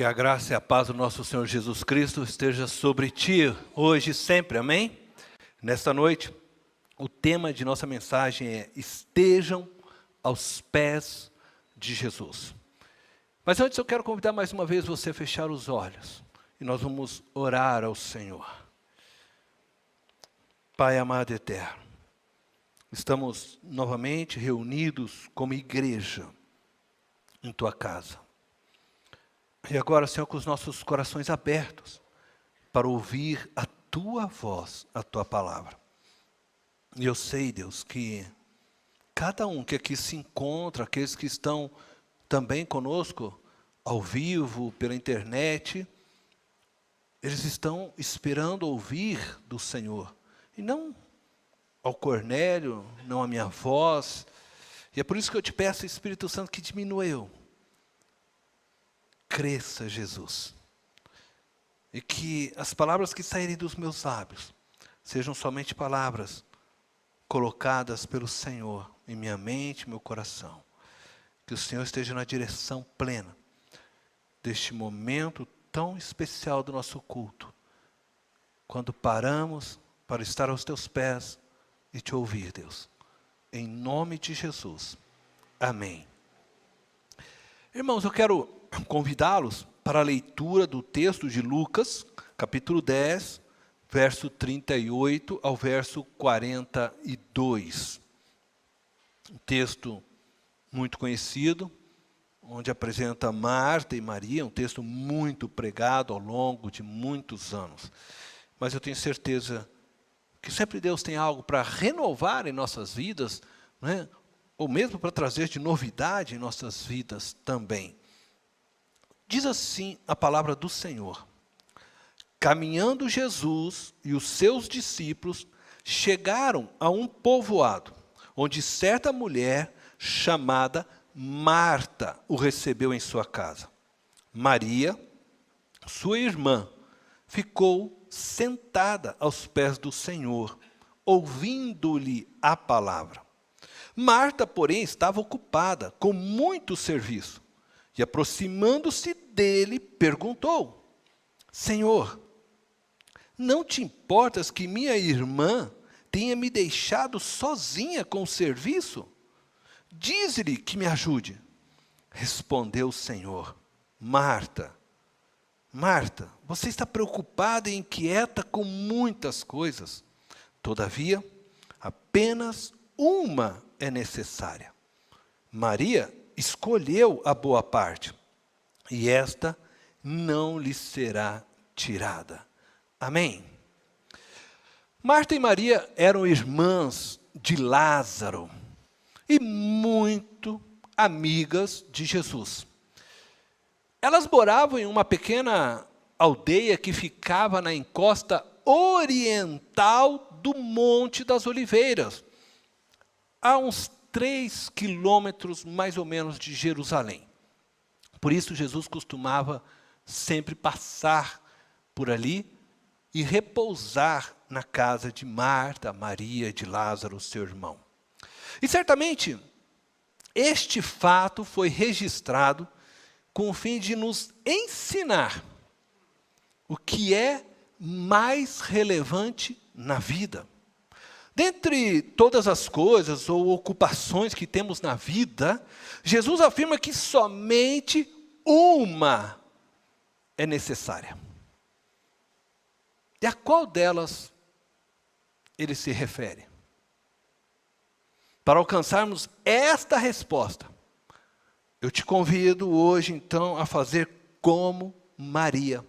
Que a graça e a paz do nosso Senhor Jesus Cristo esteja sobre ti, hoje e sempre, amém? Nesta noite, o tema de nossa mensagem é: estejam aos pés de Jesus. Mas antes eu quero convidar mais uma vez você a fechar os olhos, e nós vamos orar ao Senhor. Pai amado e eterno, estamos novamente reunidos como igreja em tua casa. E agora, Senhor, com os nossos corações abertos para ouvir a tua voz, a tua palavra. E eu sei, Deus, que cada um que aqui se encontra, aqueles que estão também conosco, ao vivo, pela internet, eles estão esperando ouvir do Senhor. E não ao Cornélio, não a minha voz. E é por isso que eu te peço, Espírito Santo, que diminua eu. Cresça, Jesus. E que as palavras que saírem dos meus lábios sejam somente palavras colocadas pelo Senhor em minha mente, meu coração. Que o Senhor esteja na direção plena deste momento tão especial do nosso culto, quando paramos para estar aos teus pés e te ouvir, Deus. Em nome de Jesus. Amém. Irmãos, eu quero convidá-los para a leitura do texto de Lucas, capítulo 10, verso 38 ao verso 42. Um texto muito conhecido, onde apresenta Marta e Maria, um texto muito pregado ao longo de muitos anos. Mas eu tenho certeza que sempre Deus tem algo para renovar em nossas vidas, né? Ou mesmo para trazer de novidade em nossas vidas também. Diz assim a palavra do Senhor: caminhando Jesus e os seus discípulos chegaram a um povoado, onde certa mulher chamada Marta o recebeu em sua casa. Maria, sua irmã, ficou sentada aos pés do Senhor, ouvindo-lhe a palavra. Marta, porém, estava ocupada com muito serviço. E aproximando-se dele, perguntou: Senhor, não te importas que minha irmã tenha me deixado sozinha com o serviço? Dize-lhe que me ajude. Respondeu o Senhor: Marta, Marta, você está preocupada e inquieta com muitas coisas. Todavia, apenas uma é necessária. Maria escolheu a boa parte, e esta não lhe será tirada. Amém? Marta e Maria eram irmãs de Lázaro e muito amigas de Jesus. Elas moravam em uma pequena aldeia que ficava na encosta oriental do Monte das Oliveiras, a uns 3 quilômetros mais ou menos de Jerusalém. Por isso Jesus costumava sempre passar por ali e repousar na casa de Marta, Maria e de Lázaro, seu irmão. E certamente este fato foi registrado com o fim de nos ensinar o que é mais relevante na vida. Dentre todas as coisas ou ocupações que temos na vida, Jesus afirma que somente uma é necessária. E a qual delas ele se refere? Para alcançarmos esta resposta, eu te convido hoje então a fazer como Maria,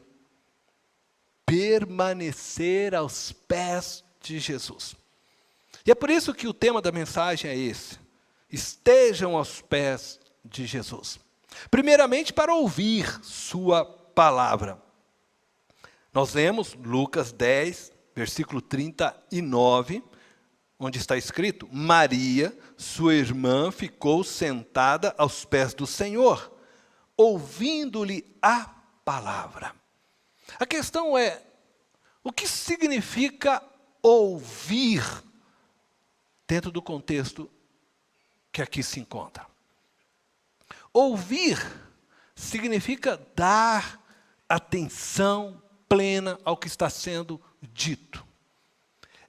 permanecer aos pés de Jesus. E é por isso que o tema da mensagem é esse: estejam aos pés de Jesus. Primeiramente, para ouvir sua palavra. Nós lemos Lucas 10, versículo 39, onde está escrito: Maria, sua irmã, ficou sentada aos pés do Senhor, ouvindo-lhe a palavra. A questão é: o que significa ouvir dentro do contexto que aqui se encontra? Ouvir significa dar atenção plena ao que está sendo dito.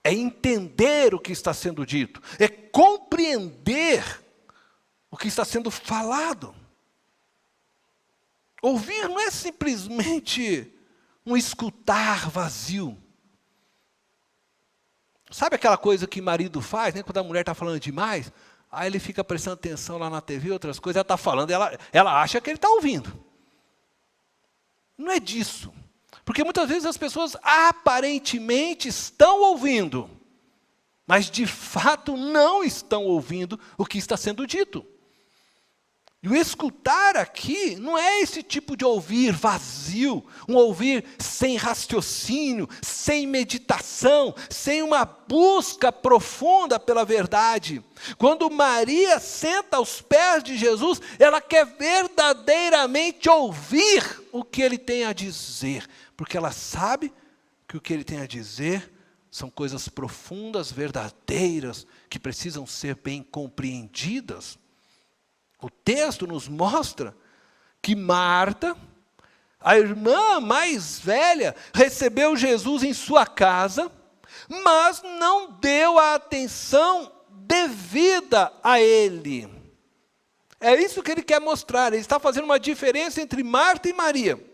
É entender o que está sendo dito. É compreender o que está sendo falado. Ouvir não é simplesmente um escutar vazio. Sabe aquela coisa que marido faz, né? Quando a mulher está falando demais, aí ele fica prestando atenção lá na TV, outras coisas, ela está falando, ela acha que ele está ouvindo. Não é disso. Porque muitas vezes as pessoas aparentemente estão ouvindo, mas de fato não estão ouvindo o que está sendo dito. E o escutar aqui não é esse tipo de ouvir vazio, um ouvir sem raciocínio, sem meditação, sem uma busca profunda pela verdade. Quando Maria senta aos pés de Jesus, ela quer verdadeiramente ouvir o que ele tem a dizer, porque ela sabe que o que ele tem a dizer são coisas profundas, verdadeiras, que precisam ser bem compreendidas. O texto nos mostra que Marta, a irmã mais velha, recebeu Jesus em sua casa, mas não deu a atenção devida a ele. É isso que ele quer mostrar. Ele está fazendo uma diferença entre Marta e Maria.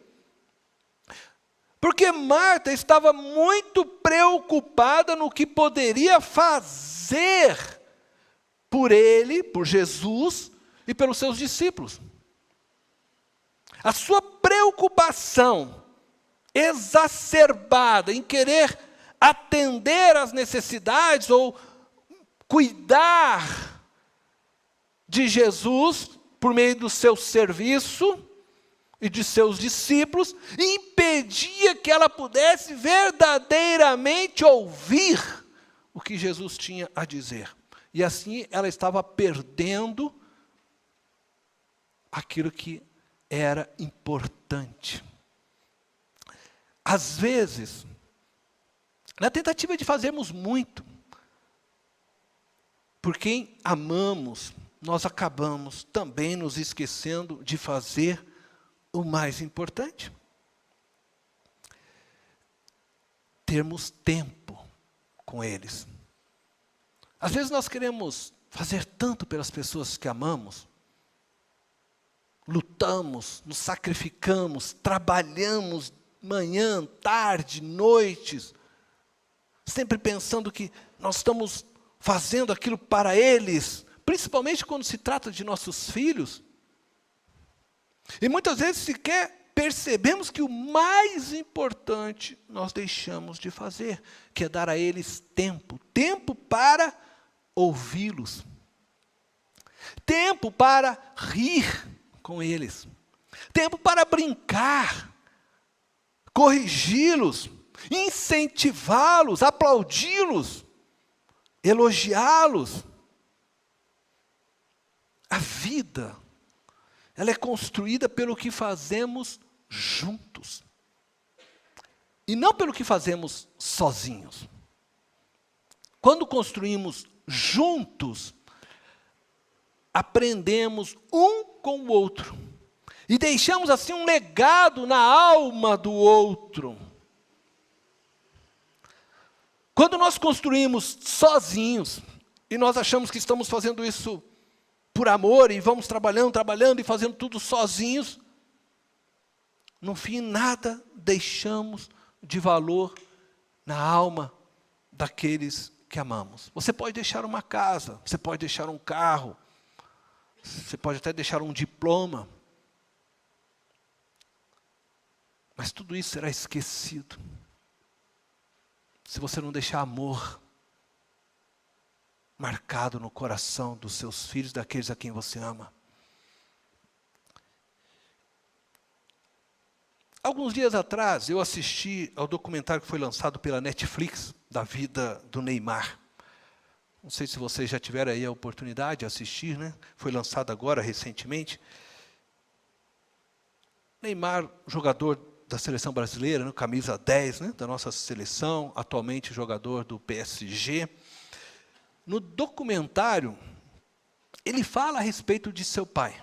Porque Marta estava muito preocupada no que poderia fazer por ele, por Jesus, e pelos seus discípulos. A sua preocupação exacerbada em querer atender às necessidades ou cuidar de Jesus por meio do seu serviço e de seus discípulos, impedia que ela pudesse verdadeiramente ouvir o que Jesus tinha a dizer. E assim ela estava perdendo aquilo que era importante. Às vezes, na tentativa de fazermos muito, por quem amamos, nós acabamos também nos esquecendo de fazer o mais importante. Termos tempo com eles. Às vezes nós queremos fazer tanto pelas pessoas que amamos, lutamos, nos sacrificamos, trabalhamos manhã, tarde, noites, sempre pensando que nós estamos fazendo aquilo para eles, principalmente quando se trata de nossos filhos. E muitas vezes sequer percebemos que o mais importante nós deixamos de fazer, que é dar a eles tempo, tempo para ouvi-los, tempo para rir com eles, tempo para brincar, corrigi-los, incentivá-los, aplaudi-los, elogiá-los. A vida, ela é construída pelo que fazemos juntos, e não pelo que fazemos sozinhos. Quando construímos juntos, aprendemos um com o outro, e deixamos assim um legado na alma do outro. Quando nós construímos sozinhos, e nós achamos que estamos fazendo isso por amor, e vamos trabalhando e fazendo tudo sozinhos, no fim nada deixamos de valor na alma daqueles que amamos. Você pode deixar uma casa, você pode deixar um carro, você pode até deixar um diploma, mas tudo isso será esquecido se você não deixar amor marcado no coração dos seus filhos, daqueles a quem você ama. Alguns dias atrás, eu assisti ao documentário que foi lançado pela Netflix, da vida do Neymar. Não sei se vocês já tiveram aí a oportunidade de assistir, né? Foi lançado agora, recentemente. Neymar, jogador da seleção brasileira, né? Camisa 10, né? Da nossa seleção, atualmente jogador do PSG. No documentário, ele fala a respeito de seu pai.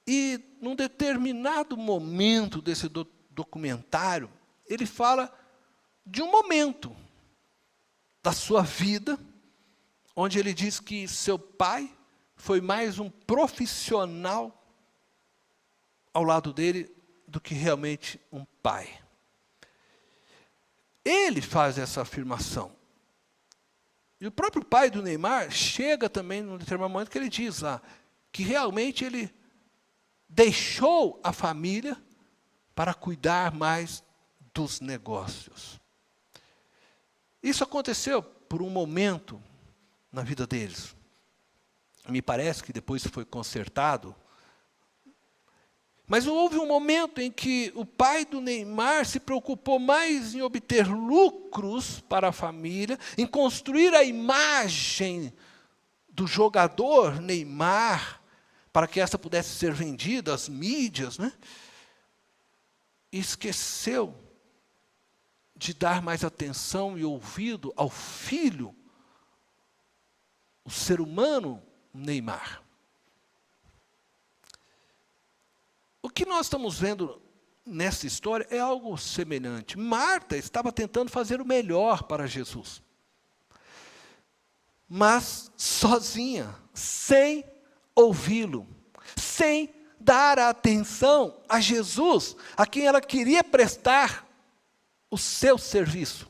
E num determinado momento desse documentário, ele fala de um momento da sua vida, onde ele diz que seu pai foi mais um profissional ao lado dele do que realmente um pai. Ele faz essa afirmação. E o próprio pai do Neymar chega também num determinado momento que ele diz lá, que realmente ele deixou a família para cuidar mais dos negócios. Isso aconteceu por um momento na vida deles. Me parece que depois foi consertado. Mas houve um momento em que o pai do Neymar se preocupou mais em obter lucros para a família, em construir a imagem do jogador Neymar, para que essa pudesse ser vendida às mídias, né? E esqueceu de dar mais atenção e ouvido ao filho, o ser humano Neymar. O que nós estamos vendo nessa história é algo semelhante. Marta estava tentando fazer o melhor para Jesus, mas sozinha, sem ouvi-lo, sem dar atenção a Jesus, a quem ela queria prestar o seu serviço.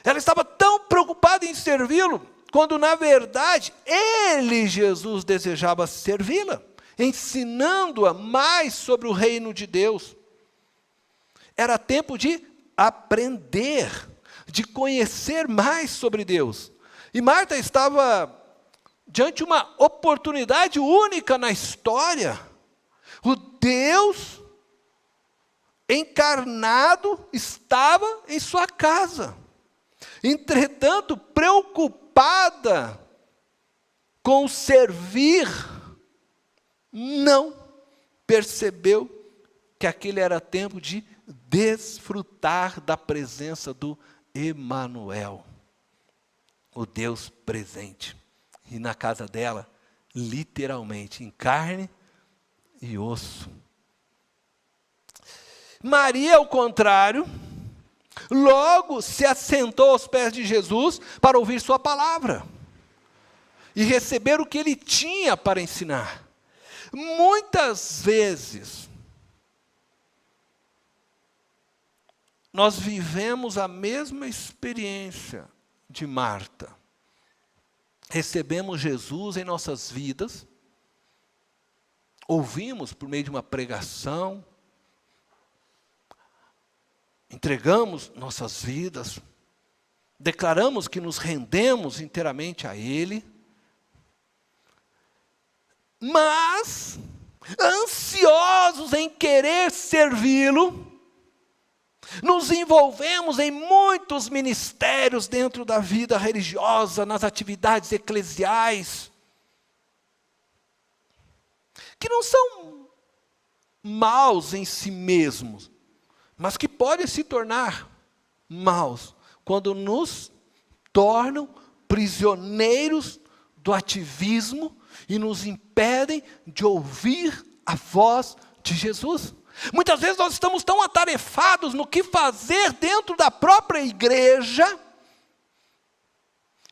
Ela estava tão preocupada em servi-lo, quando na verdade ele, Jesus, desejava servi-la, ensinando-a mais sobre o reino de Deus. Era tempo de aprender, de conhecer mais sobre Deus. E Marta estava diante de uma oportunidade única na história. O Deus encarnado estava em sua casa. Entretanto, preocupada com servir, não percebeu que aquele era tempo de desfrutar da presença do Emanuel, o Deus presente. E na casa dela, literalmente, em carne e osso. Maria, ao contrário, logo se assentou aos pés de Jesus para ouvir sua palavra e receber o que ele tinha para ensinar. Muitas vezes, nós vivemos a mesma experiência de Marta. Recebemos Jesus em nossas vidas, ouvimos por meio de uma pregação, entregamos nossas vidas, declaramos que nos rendemos inteiramente a Ele, mas, ansiosos em querer servi-lo, nos envolvemos em muitos ministérios dentro da vida religiosa, nas atividades eclesiais, que não são maus em si mesmos, mas que podem se tornar maus quando nos tornam prisioneiros do ativismo e nos impedem de ouvir a voz de Jesus. Muitas vezes nós estamos tão atarefados no que fazer dentro da própria igreja,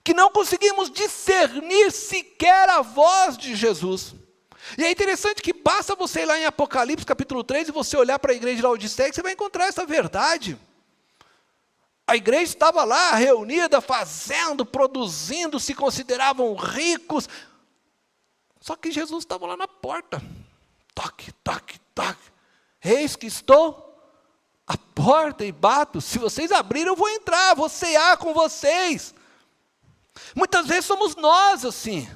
que não conseguimos discernir sequer a voz de Jesus. E é interessante que basta você ir lá em Apocalipse capítulo 3 e você olhar para a igreja de Laodiceia, que você vai encontrar essa verdade. A igreja estava lá reunida, fazendo, produzindo, se consideravam ricos. Só que Jesus estava lá na porta. Toque, toque, toque. Eis que estou à porta e bato. Se vocês abrirem, eu vou entrar, vou cear com vocês. Muitas vezes somos nós assim.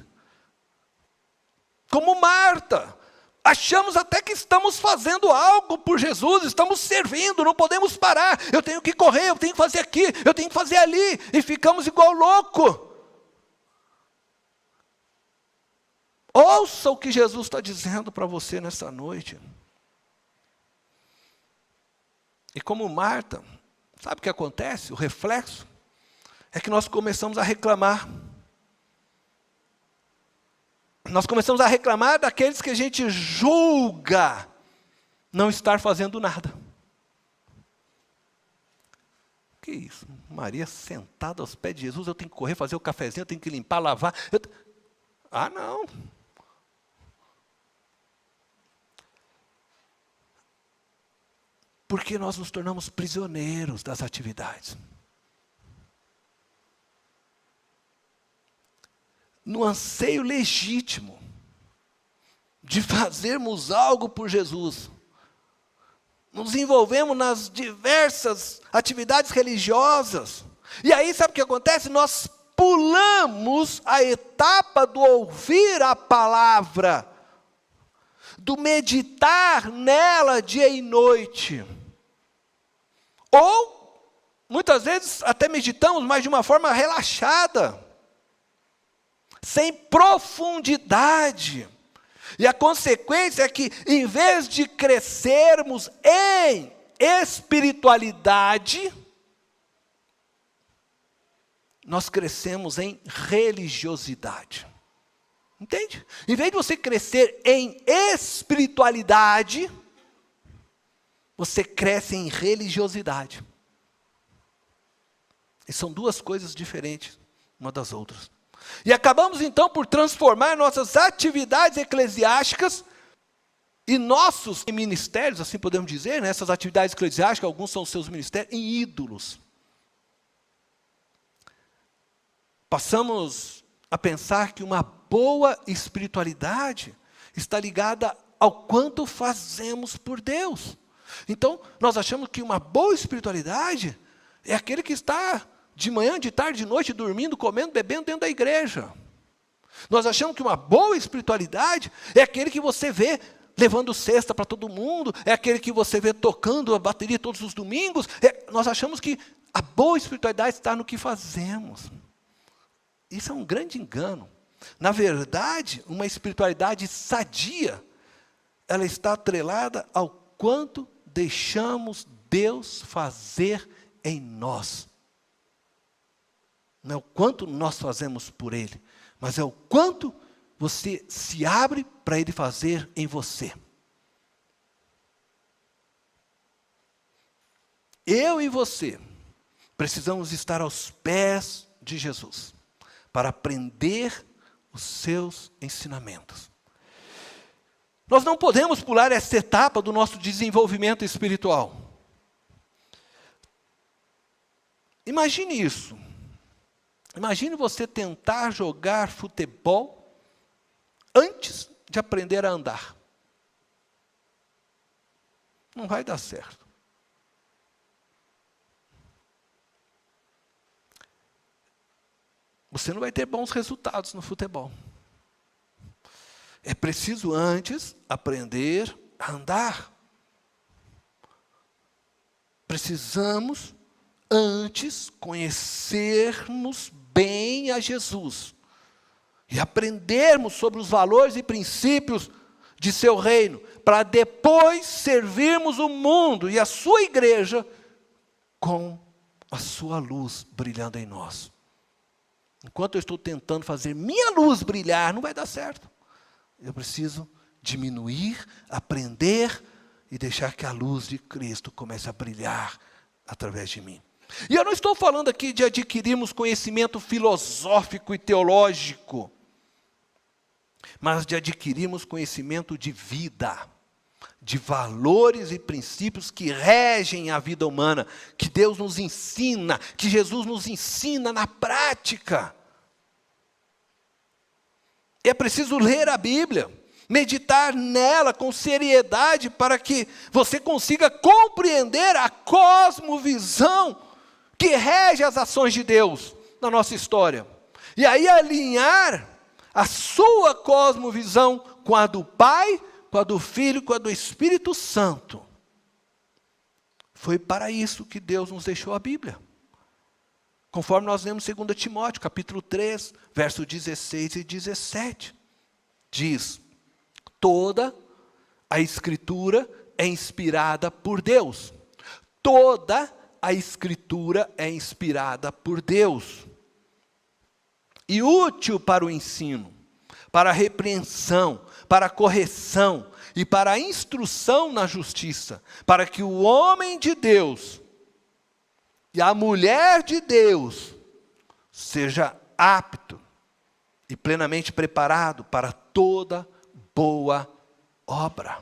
Como Marta. Achamos até que estamos fazendo algo por Jesus, estamos servindo, não podemos parar. Eu tenho que correr, eu tenho que fazer aqui, eu tenho que fazer ali. E ficamos igual louco. Ouça o que Jesus está dizendo para você nessa noite. E como Marta, sabe o que acontece? O reflexo é que nós começamos a reclamar. Nós começamos a reclamar daqueles que a gente julga não estar fazendo nada. Que isso? Maria sentada aos pés de Jesus, eu tenho que correr, fazer o cafezinho, eu tenho que limpar, lavar. Ah, não. Porque nós nos tornamos prisioneiros das atividades. No anseio legítimo de fazermos algo por Jesus, nos envolvemos nas diversas atividades religiosas, e aí sabe o que acontece? Nós pulamos a etapa do ouvir a palavra, do meditar nela dia e noite, ou muitas vezes até meditamos, mas de uma forma relaxada, sem profundidade. E a consequência é que, em vez de crescermos em espiritualidade, nós crescemos em religiosidade. Entende? Em vez de você crescer em espiritualidade, você cresce em religiosidade. E são duas coisas diferentes uma das outras. E acabamos então por transformar nossas atividades eclesiásticas e nossos ministérios, assim podemos dizer, né, essas atividades eclesiásticas, alguns são os seus ministérios, em ídolos. Passamos a pensar que uma boa espiritualidade está ligada ao quanto fazemos por Deus. Então, nós achamos que uma boa espiritualidade é aquele que está de manhã, de tarde, de noite, dormindo, comendo, bebendo dentro da igreja. Nós achamos que uma boa espiritualidade é aquele que você vê levando cesta para todo mundo, é aquele que você vê tocando a bateria todos os domingos. Nós achamos que a boa espiritualidade está no que fazemos. Isso é um grande engano. Na verdade, uma espiritualidade sadia, ela está atrelada ao quanto deixamos Deus fazer em nós. Não é o quanto nós fazemos por Ele, mas é o quanto você se abre para Ele fazer em você. Eu e você precisamos estar aos pés de Jesus para aprender os seus ensinamentos. Nós não podemos pular essa etapa do nosso desenvolvimento espiritual. Imagine isso. Imagine você tentar jogar futebol antes de aprender a andar. Não vai dar certo. Você não vai ter bons resultados no futebol. É preciso antes aprender a andar. Precisamos antes conhecermos bem a Jesus e aprendermos sobre os valores e princípios de seu reino, para depois servirmos o mundo e a sua igreja com a sua luz brilhando em nós. Enquanto eu estou tentando fazer minha luz brilhar, não vai dar certo. Eu preciso diminuir, aprender e deixar que a luz de Cristo comece a brilhar através de mim. E eu não estou falando aqui de adquirirmos conhecimento filosófico e teológico, mas de adquirirmos conhecimento de vida, de valores e princípios que regem a vida humana, que Deus nos ensina, que Jesus nos ensina na prática. É preciso ler a Bíblia, meditar nela com seriedade para que você consiga compreender a cosmovisão que rege as ações de Deus na nossa história. E aí alinhar a sua cosmovisão com a do Pai, com a do Filho, com a do Espírito Santo. Foi para isso que Deus nos deixou a Bíblia. Conforme nós lemos 2 Timóteo, capítulo 3, versos 16 e 17. Diz: toda a Escritura é inspirada por Deus. Toda a Escritura é inspirada por Deus. E útil para o ensino, para a repreensão, para a correção e para a instrução na justiça, para que o homem de Deus e a mulher de Deus seja apto e plenamente preparado para toda boa obra.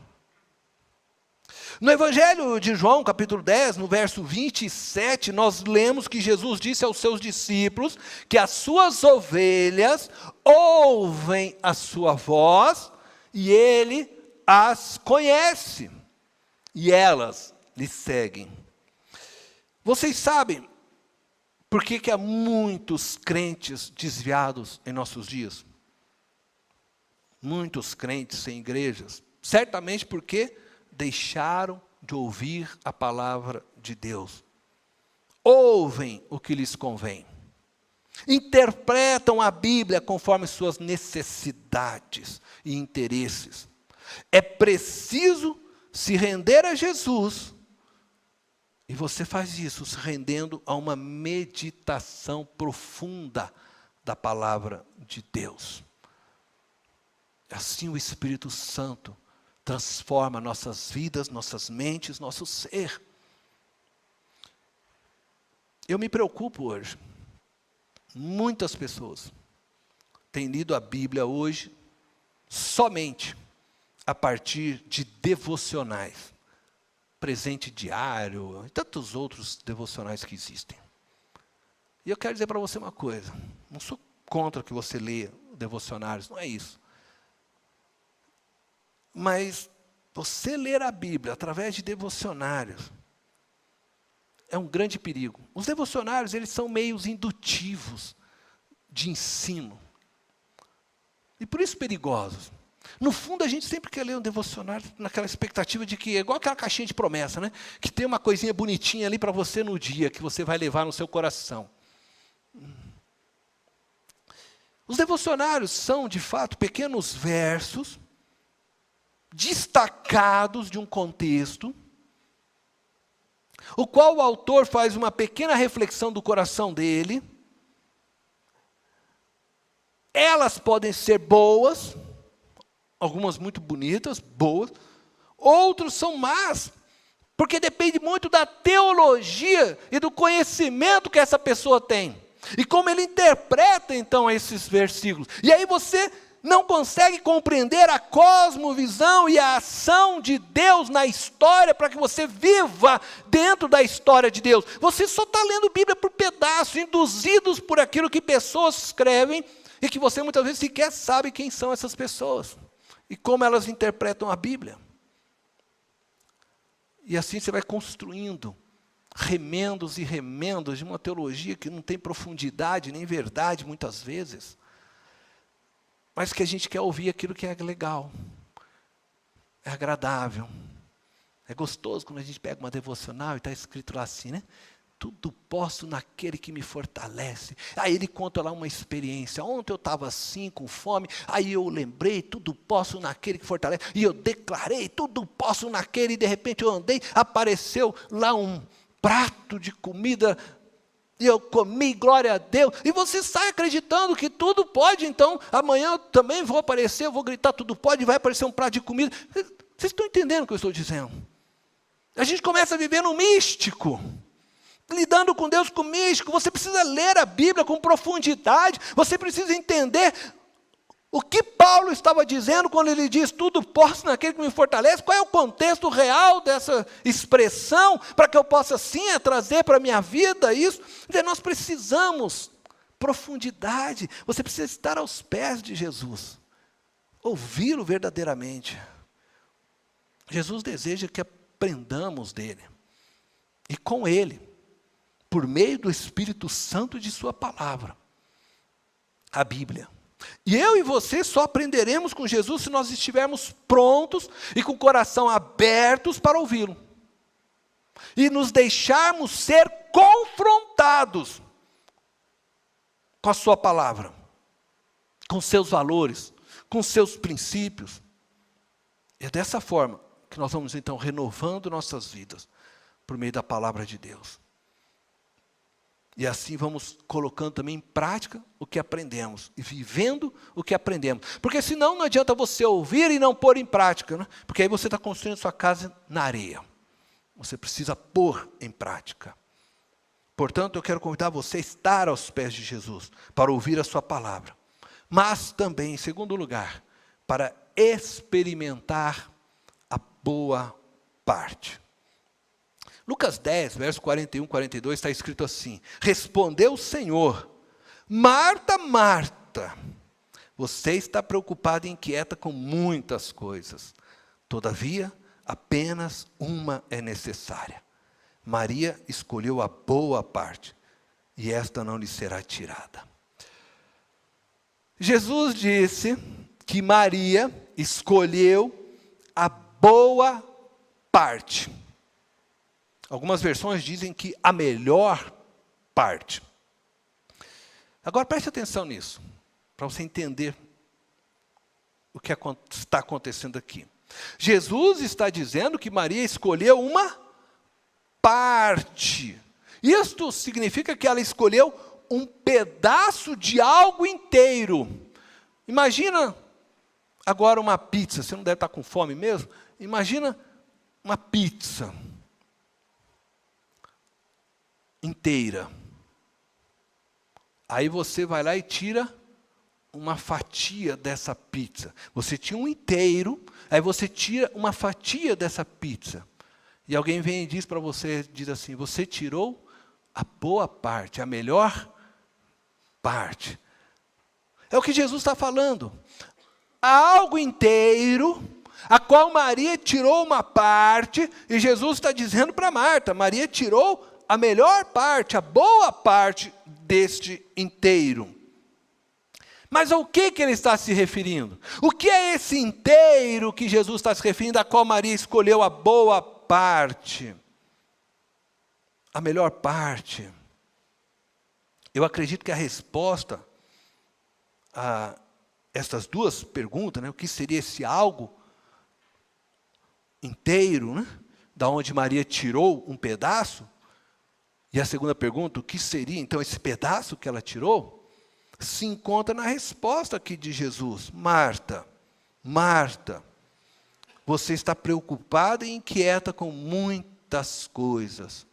No Evangelho de João, capítulo 10, no verso 27, nós lemos que Jesus disse aos seus discípulos que as suas ovelhas ouvem a sua voz e ele as conhece e elas lhe seguem. Vocês sabem por que há muitos crentes desviados em nossos dias? Muitos crentes sem igrejas. Certamente porque deixaram de ouvir a palavra de Deus. Ouvem o que lhes convém. Interpretam a Bíblia conforme suas necessidades e interesses. É preciso se render a Jesus. E você faz isso se rendendo a uma meditação profunda da palavra de Deus. Assim o Espírito Santo transforma nossas vidas, nossas mentes, nosso ser. Eu me preocupo hoje. Muitas pessoas têm lido a Bíblia hoje somente a partir de devocionais. Presente diário e tantos outros devocionais que existem. E eu quero dizer para você uma coisa. Não sou contra que você leia devocionários, não é isso. Mas você ler a Bíblia através de devocionários é um grande perigo. Os devocionários, eles são meios indutivos de ensino. E por isso perigosos. No fundo, a gente sempre quer ler um devocionário naquela expectativa de que, é igual aquela caixinha de promessa, né? Que tem uma coisinha bonitinha ali para você no dia, que você vai levar no seu coração. Os devocionários são, de fato, pequenos versos destacados de um contexto, o qual o autor faz uma pequena reflexão do coração dele. Elas podem ser boas, algumas muito bonitas, boas, outros são más, porque depende muito da teologia e do conhecimento que essa pessoa tem, e como ele interpreta então esses versículos. E aí você não consegue compreender a cosmovisão e a ação de Deus na história, para que você viva dentro da história de Deus. Você só está lendo Bíblia por pedaços, induzidos por aquilo que pessoas escrevem, e que você muitas vezes sequer sabe quem são essas pessoas, e como elas interpretam a Bíblia. E assim você vai construindo remendos e remendos de uma teologia que não tem profundidade nem verdade muitas vezes, mas que a gente quer ouvir aquilo que é legal, é agradável, é gostoso quando a gente pega uma devocional e está escrito lá assim, né? Tudo posso naquele que me fortalece. Aí ele conta lá uma experiência. Ontem eu estava assim, com fome, aí eu lembrei, tudo posso naquele que fortalece. E eu declarei, tudo posso naquele, e de repente eu andei, apareceu lá um prato de comida, e eu comi, glória a Deus. E você sai acreditando que tudo pode, então amanhã eu também vou aparecer, eu vou gritar, tudo pode, e vai aparecer um prato de comida. Vocês estão entendendo o que eu estou dizendo? A gente começa a viver no místico, lidando com Deus com místico. Você precisa ler a Bíblia com profundidade, você precisa entender o que Paulo estava dizendo quando ele diz, tudo posso naquele que me fortalece. Qual é o contexto real dessa expressão, para que eu possa sim trazer para a minha vida isso. Nós precisamos profundidade, você precisa estar aos pés de Jesus, ouvi-lo verdadeiramente. Jesus deseja que aprendamos dele, e com ele, por meio do Espírito Santo de sua palavra, a Bíblia. E eu e você só aprenderemos com Jesus se nós estivermos prontos e com o coração abertos para ouvi-lo. E nos deixarmos ser confrontados com a sua palavra, com seus valores, com seus princípios. E é dessa forma que nós vamos então renovando nossas vidas, por meio da palavra de Deus. E assim vamos colocando também em prática o que aprendemos. E vivendo o que aprendemos. Porque senão não adianta você ouvir e não pôr em prática, né? Porque aí você está construindo sua casa na areia. Você precisa pôr em prática. Portanto, eu quero convidar você a estar aos pés de Jesus, para ouvir a sua palavra. Mas também, em segundo lugar, para experimentar a boa parte. Lucas 10, verso 41, 42, está escrito assim: respondeu o Senhor: Marta, Marta, você está preocupada e inquieta com muitas coisas. Todavia, apenas uma é necessária. Maria escolheu a boa parte, e esta não lhe será tirada. Jesus disse que Maria escolheu a boa parte. Algumas versões dizem que a melhor parte. Agora preste atenção nisso, para você entender o que está acontecendo aqui. Jesus está dizendo que Maria escolheu uma parte. Isto significa que ela escolheu um pedaço de algo inteiro. Imagina agora uma pizza. Você não deve estar com fome mesmo? Imagina uma pizza inteira. Aí você vai lá e tira uma fatia dessa pizza. Você tinha um inteiro, aí você tira uma fatia dessa pizza. E alguém vem e diz para você, diz assim: você tirou a boa parte, a melhor parte. É o que Jesus está falando. Há algo inteiro, a qual Maria tirou uma parte, e Jesus está dizendo para Marta: Maria tirou a melhor parte, a boa parte deste inteiro. Mas ao que ele está se referindo? O que é esse inteiro que Jesus está se referindo, a qual Maria escolheu a boa parte? A melhor parte. Eu acredito que a resposta a essas duas perguntas, né, o que seria esse algo inteiro, né, da onde Maria tirou um pedaço, e a segunda pergunta, o que seria então esse pedaço que ela tirou, se encontra na resposta aqui de Jesus: Marta, Marta, você está preocupada e inquieta com muitas coisas,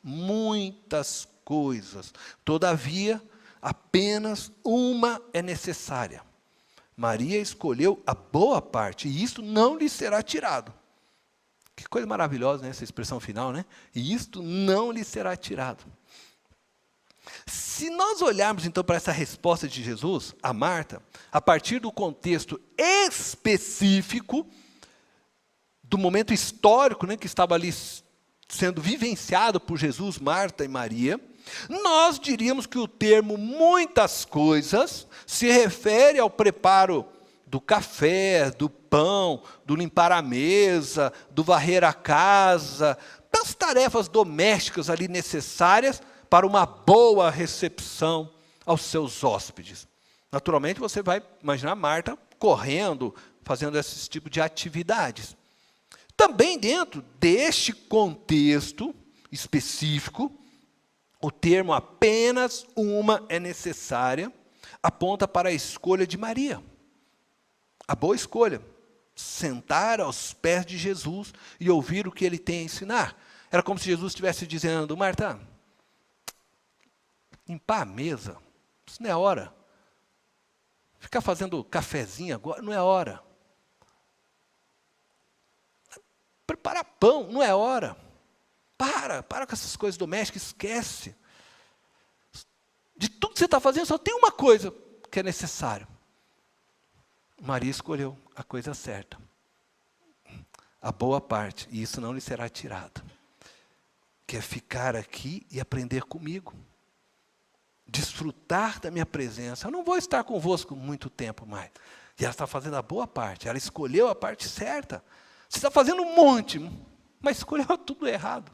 todavia, apenas uma é necessária. Maria escolheu a boa parte, e isto não lhe será tirado. Que coisa maravilhosa, né, essa expressão final, né? E isto não lhe será tirado. Se nós olharmos então para essa resposta de Jesus a Marta, a partir do contexto específico, do momento histórico, né, que estava ali sendo vivenciado por Jesus, Marta e Maria, nós diríamos que o termo muitas coisas se refere ao preparo do café, do pão, do limpar a mesa, do varrer a casa, das tarefas domésticas ali necessárias para uma boa recepção aos seus hóspedes. Naturalmente, você vai imaginar Marta correndo, fazendo esse tipo de atividades. Também dentro deste contexto específico, o termo apenas uma é necessária, aponta para a escolha de Maria. A boa escolha, sentar aos pés de Jesus e ouvir o que ele tem a ensinar. Era como se Jesus estivesse dizendo: Marta, limpar a mesa, isso não é hora. Ficar fazendo cafezinho agora, não é hora. Preparar pão, não é hora. Para com essas coisas domésticas, esquece. De tudo que você está fazendo, só tem uma coisa que é necessário. Maria escolheu a coisa certa. A boa parte, e isso não lhe será tirado. Que é ficar aqui e aprender comigo. Desfrutar da minha presença. Eu não vou estar convosco muito tempo mais. E ela está fazendo a boa parte. Ela escolheu a parte certa. Você está fazendo um monte, mas escolheu tudo errado.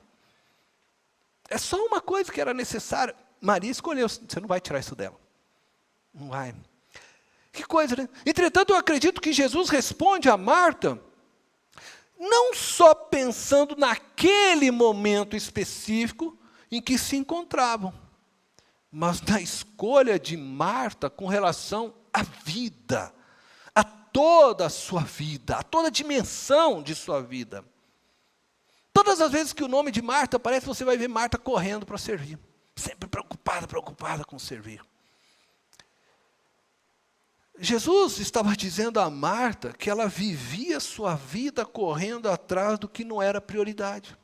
É só uma coisa que era necessária. Maria escolheu. Você não vai tirar isso dela. Não vai. Que coisa, né? Entretanto, eu acredito que Jesus responde a Marta, não só pensando naquele momento específico em que se encontravam, mas na escolha de Marta com relação à vida, a toda a sua vida, a toda a dimensão de sua vida. Todas as vezes que o nome de Marta aparece, você vai ver Marta correndo para servir. Sempre preocupada com servir. Jesus estava dizendo a Marta que ela vivia sua vida correndo atrás do que não era prioridade.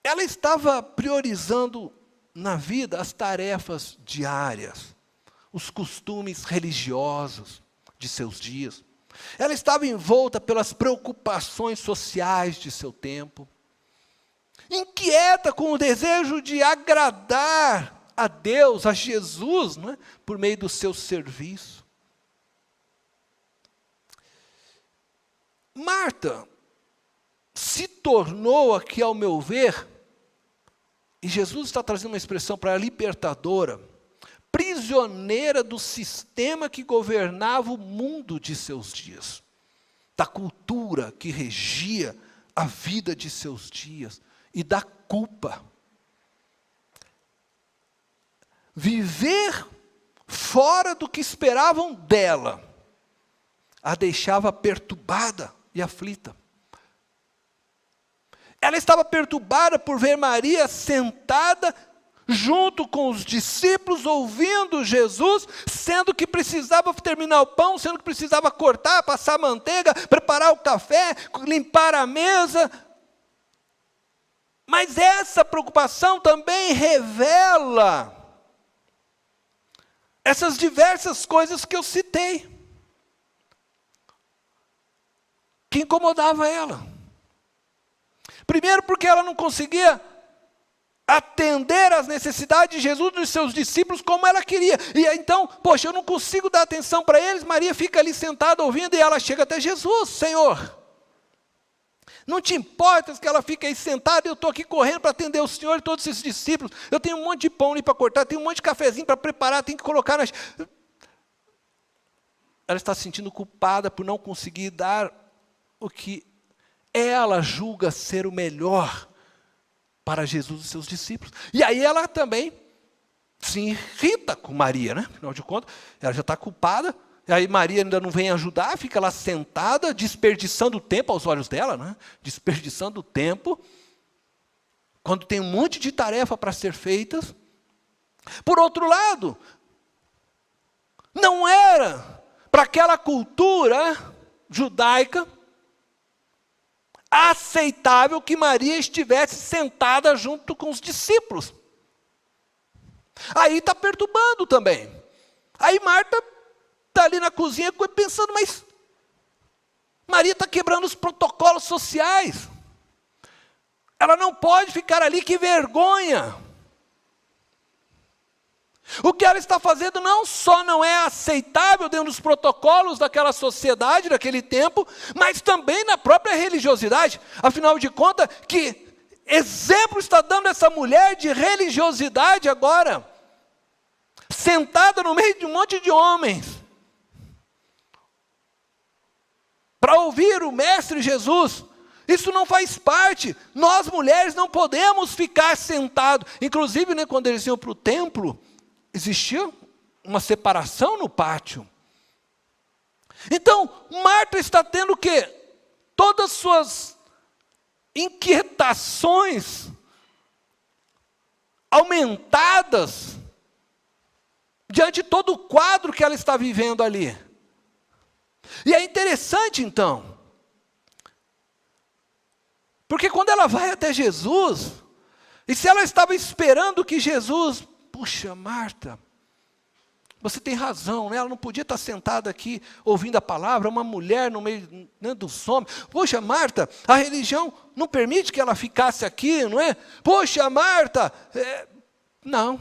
Ela estava priorizando na vida as tarefas diárias, os costumes religiosos de seus dias. Ela estava envolta pelas preocupações sociais de seu tempo, inquieta com o desejo de agradar a Deus, a Jesus, não é? Por meio do seu serviço. Marta se tornou aqui, ao meu ver, e Jesus está trazendo uma expressão para ela libertadora, prisioneira do sistema que governava o mundo de seus dias, da cultura que regia a vida de seus dias e da culpa. Viver fora do que esperavam dela a deixava perturbada e aflita. Ela estava perturbada por ver Maria sentada junto com os discípulos, ouvindo Jesus, sendo que precisava terminar o pão, sendo que precisava cortar, passar manteiga, preparar o café, limpar a mesa. Mas essa preocupação também revela essas diversas coisas que eu citei, que incomodava ela. Primeiro, porque ela não conseguia atender às necessidades de Jesus e dos seus discípulos como ela queria. E então, poxa, eu não consigo dar atenção para eles. Maria fica ali sentada ouvindo e ela chega até Jesus. Senhor, não te importa que ela fique aí sentada e eu estou aqui correndo para atender o Senhor e todos esses discípulos. Eu tenho um monte de pão ali para cortar, tenho um monte de cafezinho para preparar, tenho que colocar nas... Ela está se sentindo culpada por não conseguir dar o que ela julga ser o melhor para Jesus e seus discípulos. E aí ela também se irrita com Maria, né? Afinal de contas, ela já está culpada. E aí Maria ainda não vem ajudar, fica lá sentada, desperdiçando o tempo aos olhos dela, né? Desperdiçando o tempo, quando tem um monte de tarefa para ser feitas. Por outro lado, não era para aquela cultura judaica aceitável que Maria estivesse sentada junto com os discípulos. Aí está perturbando também. Aí Marta está ali na cozinha pensando, mas Maria está quebrando os protocolos sociais. Ela não pode ficar ali, que vergonha. O que ela está fazendo não só não é aceitável dentro dos protocolos daquela sociedade, daquele tempo, mas também na própria religiosidade. Afinal de contas, que exemplo está dando essa mulher de religiosidade agora? Sentada no meio de um monte de homens, para ouvir o Mestre Jesus. Isso não faz parte. Nós mulheres não podemos ficar sentados. Inclusive, né, quando eles iam para o templo, existia uma separação no pátio. Então, Marta está tendo o quê? Todas as suas inquietações aumentadas diante de todo o quadro que ela está vivendo ali. E é interessante, então, porque quando ela vai até Jesus, e se ela estava esperando que Jesus... Puxa, Marta, você tem razão, né? Ela não podia estar sentada aqui ouvindo a palavra, uma mulher no meio, né, dos homens. Poxa, Marta, a religião não permite que ela ficasse aqui, não é? Poxa, Marta, não.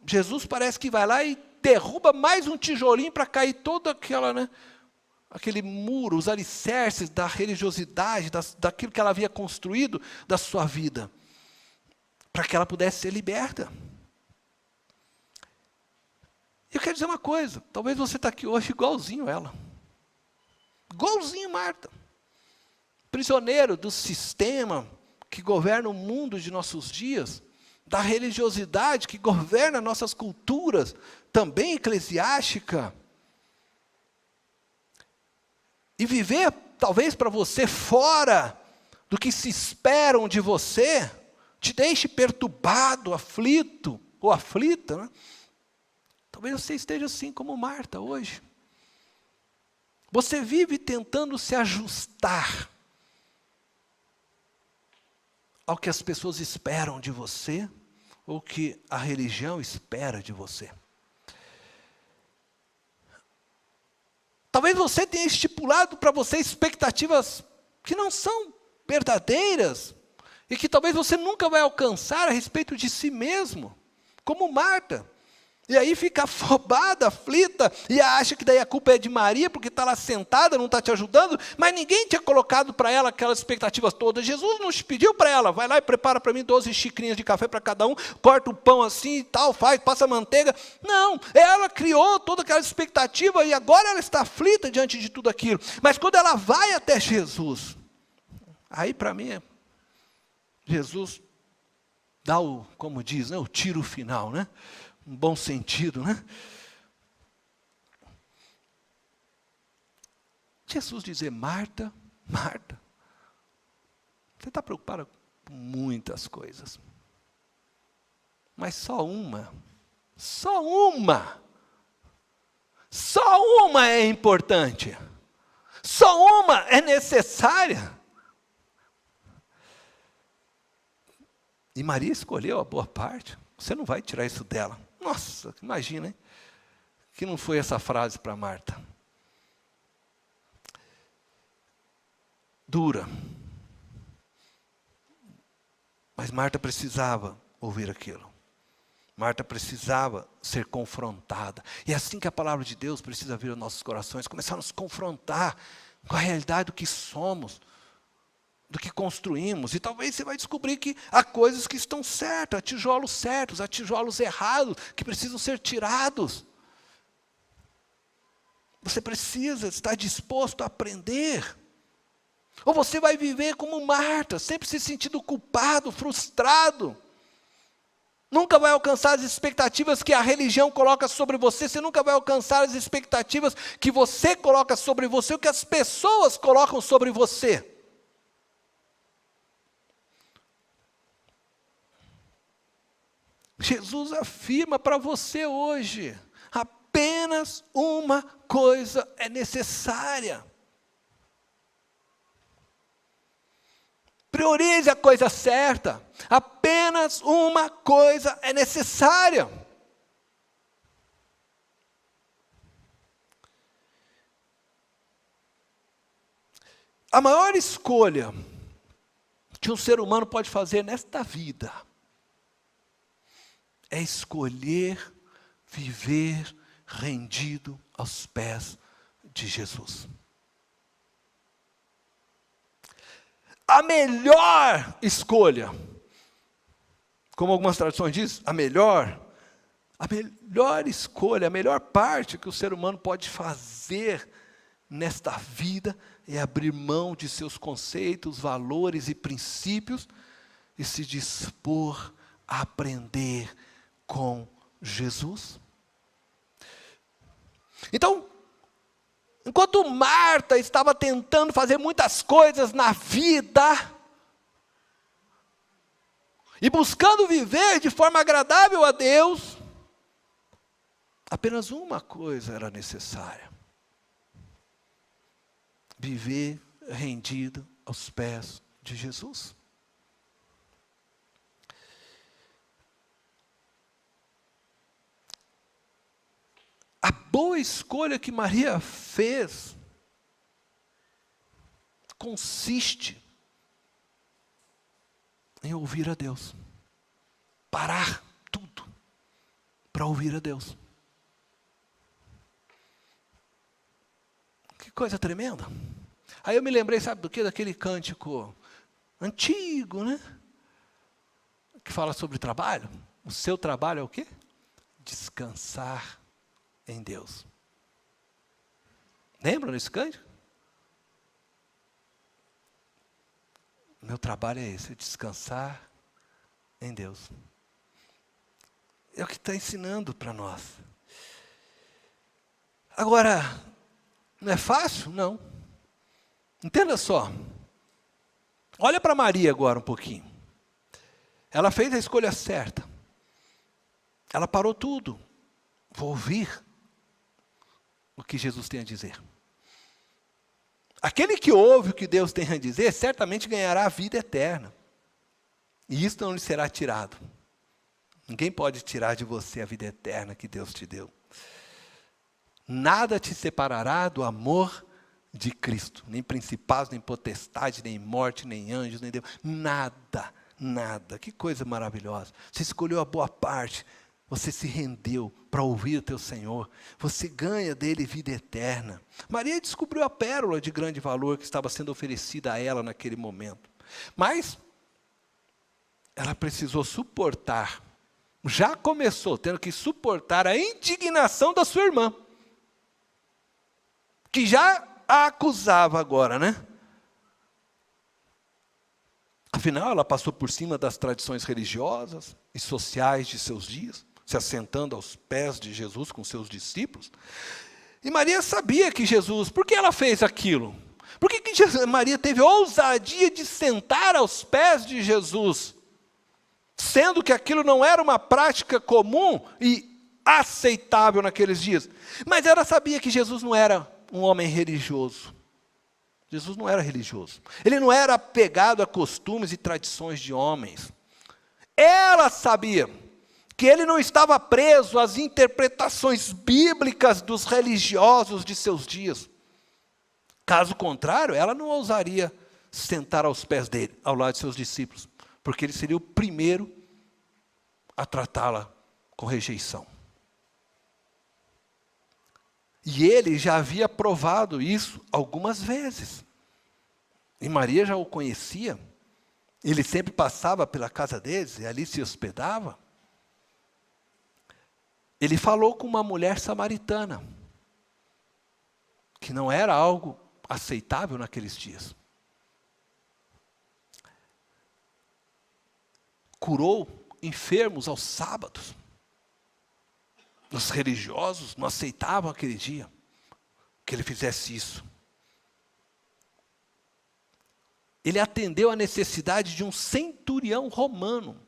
Jesus parece que vai lá e derruba mais um tijolinho para cair toda aquela, né, aquele muro, os alicerces da religiosidade, daquilo que ela havia construído da sua vida, para que ela pudesse ser liberta. Eu quero dizer uma coisa, talvez você está aqui hoje igualzinho ela. Igualzinho Marta. Prisioneiro do sistema que governa o mundo de nossos dias, da religiosidade que governa nossas culturas, também eclesiástica. E viver, talvez para você, fora do que se esperam de você, te deixe perturbado, aflito, ou aflita, né? Talvez você esteja assim como Marta hoje. Você vive tentando se ajustar ao que as pessoas esperam de você, ou que a religião espera de você. Talvez você tenha estipulado para você expectativas que não são verdadeiras, e que talvez você nunca vai alcançar a respeito de si mesmo, como Marta. E aí fica afobada, aflita, e acha que daí a culpa é de Maria, porque está lá sentada, não está te ajudando, mas ninguém tinha colocado para ela aquelas expectativas todas. Jesus não te pediu para ela, vai lá e prepara para mim 12 xicrinhas de café para cada um, corta o pão assim e tal, faz, passa manteiga. Não, ela criou toda aquela expectativa, e agora ela está aflita diante de tudo aquilo. Mas quando ela vai até Jesus, aí para mim, Jesus dá o, como diz, né, o tiro final, né? Um bom sentido, né? Jesus dizer, Marta, Marta, você está preocupada com muitas coisas, mas só uma é importante, só uma é necessária. E Maria escolheu a boa parte, você não vai tirar isso dela. Nossa, imagina, hein? Que não foi essa frase para Marta. Dura. Mas Marta precisava ouvir aquilo. Marta precisava ser confrontada. E é assim que a palavra de Deus precisa vir aos nossos corações, começar a nos confrontar com a realidade do que somos, do que construímos. E talvez você vai descobrir que há coisas que estão certas, há tijolos certos, há tijolos errados, que precisam ser tirados. Você precisa estar disposto a aprender. Ou você vai viver como Marta, sempre se sentindo culpado, frustrado. Nunca vai alcançar as expectativas que a religião coloca sobre você. Você nunca vai alcançar as expectativas que você coloca sobre você, o que as pessoas colocam sobre você. Jesus afirma para você hoje, apenas uma coisa é necessária. Priorize a coisa certa, apenas uma coisa é necessária. A maior escolha que um ser humano pode fazer nesta vida é escolher viver rendido aos pés de Jesus. A melhor escolha, como algumas traduções dizem, a melhor escolha, a melhor parte que o ser humano pode fazer nesta vida é abrir mão de seus conceitos, valores e princípios e se dispor a aprender com Jesus. Então, enquanto Marta estava tentando fazer muitas coisas na vida, e buscando viver de forma agradável a Deus, apenas uma coisa era necessária: viver rendido aos pés de Jesus. A boa escolha que Maria fez consiste em ouvir a Deus. Parar tudo para ouvir a Deus. Que coisa tremenda. Aí eu me lembrei, sabe do quê? Daquele cântico antigo, né? Que fala sobre trabalho. O seu trabalho é o quê? Descansar em Deus. Lembram desse cântico? Meu trabalho é esse, é descansar em Deus. É o que está ensinando para nós. Agora, não é fácil? Não. Entenda só. Olha para Maria agora um pouquinho. Ela fez a escolha certa. Ela parou tudo. Vou ouvir o que Jesus tem a dizer. Aquele que ouve o que Deus tem a dizer, certamente ganhará a vida eterna. E isso não lhe será tirado. Ninguém pode tirar de você a vida eterna que Deus te deu. Nada te separará do amor de Cristo. Nem principados, nem potestade, nem morte, nem anjos, nem Deus. Nada, nada. Que coisa maravilhosa. Você escolheu a boa parte. Você se rendeu para ouvir o teu Senhor. Você ganha dele vida eterna. Maria descobriu a pérola de grande valor que estava sendo oferecida a ela naquele momento. Mas ela precisou suportar. Já começou tendo que suportar a indignação da sua irmã. Que já a acusava agora, né? Afinal, ela passou por cima das tradições religiosas e sociais de seus dias, se assentando aos pés de Jesus com seus discípulos. E Maria sabia que Jesus, por que ela fez aquilo? Por que Maria teve a ousadia de sentar aos pés de Jesus? Sendo que aquilo não era uma prática comum e aceitável naqueles dias. Mas ela sabia que Jesus não era um homem religioso. Jesus não era religioso. Ele não era apegado a costumes e tradições de homens. Ela sabia que ele não estava preso às interpretações bíblicas dos religiosos de seus dias. Caso contrário, ela não ousaria sentar aos pés dele, ao lado de seus discípulos, porque ele seria o primeiro a tratá-la com rejeição. E ele já havia provado isso algumas vezes. E Maria já o conhecia. Ele sempre passava pela casa deles e ali se hospedava. Ele falou com uma mulher samaritana, que não era algo aceitável naqueles dias. Curou enfermos aos sábados. Os religiosos não aceitavam aquele dia que ele fizesse isso. Ele atendeu a necessidade de um centurião romano.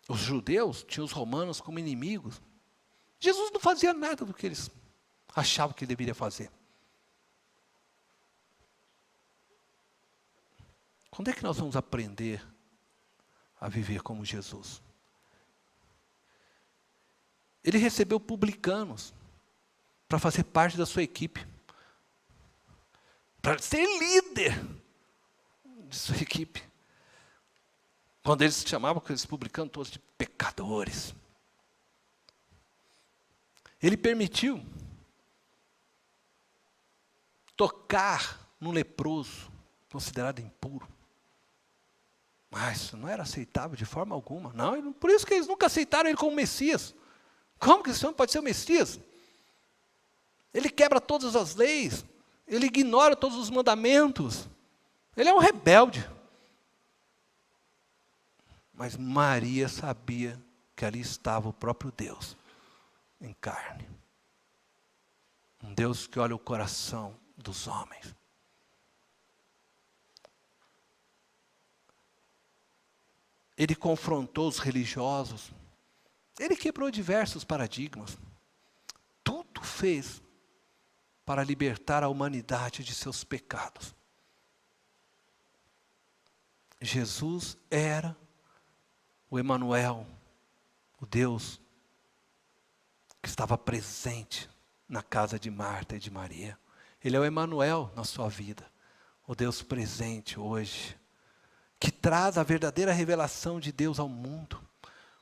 Os judeus tinham os romanos como inimigos. Jesus não fazia nada do que eles achavam que ele deveria fazer. Quando é que nós vamos aprender a viver como Jesus? Ele recebeu publicanos para fazer parte da sua equipe, para ser líder de sua equipe. Quando eles chamavam aqueles publicanos todos de pecadores. Ele permitiu tocar no leproso, considerado impuro. Mas isso não era aceitável de forma alguma. Não, por isso que eles nunca aceitaram ele como Messias. Como que esse homem pode ser o Messias? Ele quebra todas as leis. Ele ignora todos os mandamentos. Ele é um rebelde. Mas Maria sabia que ali estava o próprio Deus, em carne. Um Deus que olha o coração dos homens. Ele confrontou os religiosos. Ele quebrou diversos paradigmas. Tudo fez para libertar a humanidade de seus pecados. Jesus era o Emanuel, o Deus que estava presente na casa de Marta e de Maria. Ele é o Emanuel na sua vida, o Deus presente hoje, que traz a verdadeira revelação de Deus ao mundo.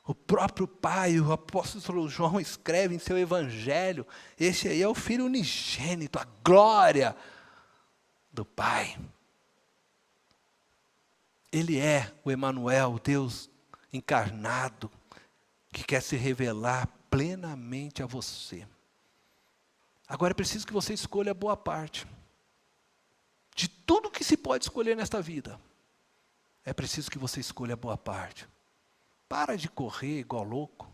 O próprio Pai, o apóstolo João escreve em seu evangelho, este aí é o Filho unigênito, a glória do Pai. Ele é o Emanuel, o Deus encarnado, que quer se revelar plenamente a você. Agora é preciso que você escolha a boa parte. De tudo que se pode escolher nesta vida, é preciso que você escolha a boa parte. Para de correr igual louco.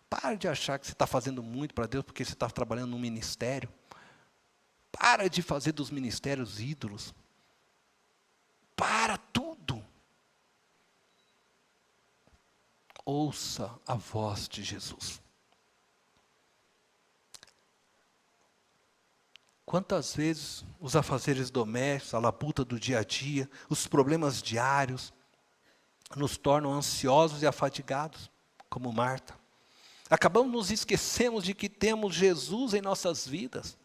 Para de achar que você está fazendo muito para Deus porque você está trabalhando num ministério. Para de fazer dos ministérios ídolos. Para tudo. Ouça a voz de Jesus. Quantas vezes os afazeres domésticos, a labuta do dia a dia, os problemas diários, nos tornam ansiosos e afadigados, como Marta. Acabamos nos esquecemos de que temos Jesus em nossas vidas.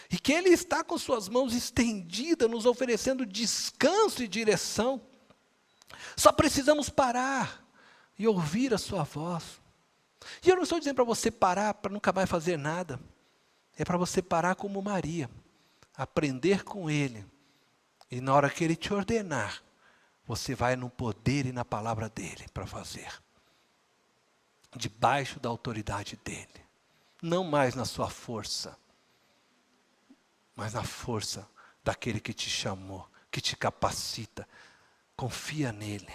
E que Ele está com suas mãos estendidas, nos oferecendo descanso e direção. Só precisamos parar e ouvir a sua voz. E eu não estou dizendo para você parar, para nunca mais fazer nada. É para você parar como Maria, aprender com Ele. E na hora que Ele te ordenar, você vai no poder e na palavra dEle para fazer. Debaixo da autoridade dEle. Não mais na sua força, mas na força daquele que te chamou, que te capacita. Confia nele.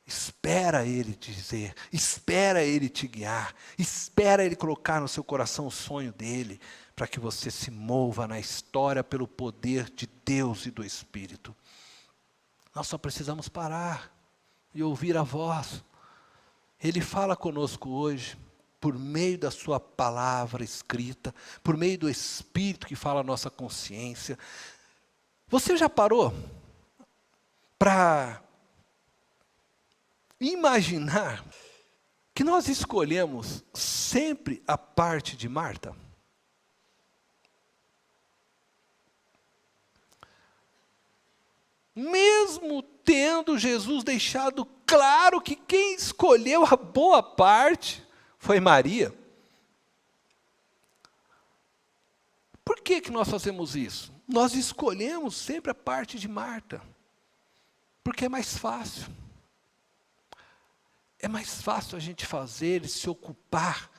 Espera Ele dizer, espera Ele te guiar, espera Ele colocar no seu coração o sonho dEle, para que você se mova na história pelo poder de Deus e do Espírito. Nós só precisamos parar e ouvir a voz. Ele fala conosco hoje, por meio da sua palavra escrita, por meio do Espírito que fala a nossa consciência. Você já parou para imaginar que nós escolhemos sempre a parte de Marta? Mesmo tendo Jesus deixado claro que quem escolheu a boa parte foi Maria. Por que nós fazemos isso? Nós escolhemos sempre a parte de Marta, porque é mais fácil. É mais fácil a gente fazer e se ocupar